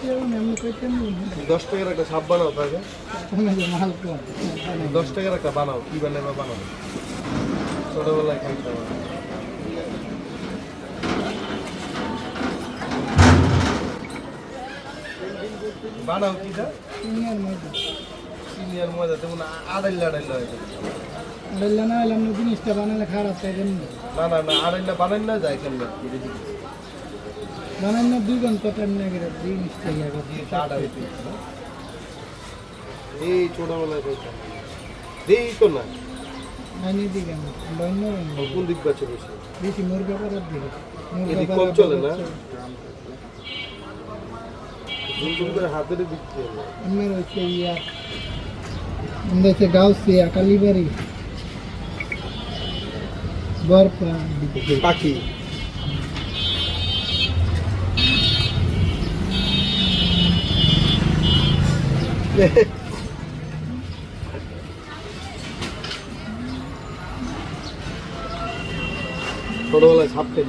10 টাকার একটা সাপ বানাও তাকে। 10 টাকার একটা বানাও, কি বানাবে বানাও, ছোটবেলায় খাইতাম। বানাও কিটা? সিনিয়র মজা তেমন আড়াইলা হয়ে যাবে। আড়াইলা না হলে আমরা জিনিসটা বানালে খারাপ পাইবেন না। না আড়াইলা বানাই না যায় কেন বানান না 2 ঘন্টা টাইম লাগে জিনিসটা এই ছোটবেলায় খাইতাম। এই তো না আইনি দিকে না বন্য কোন দিক বাচ্চা বেশি বেশি মুরগা পাড়ার দিকে এদিক কম চলে না, হাতের দিক দিয়ে আমার হচ্ছে ইয়া আমাদের হচ্ছে গাউসিয়া কালীবাড়ি বরপা পাখি। ছোটবেলায় সাপ খেয়ে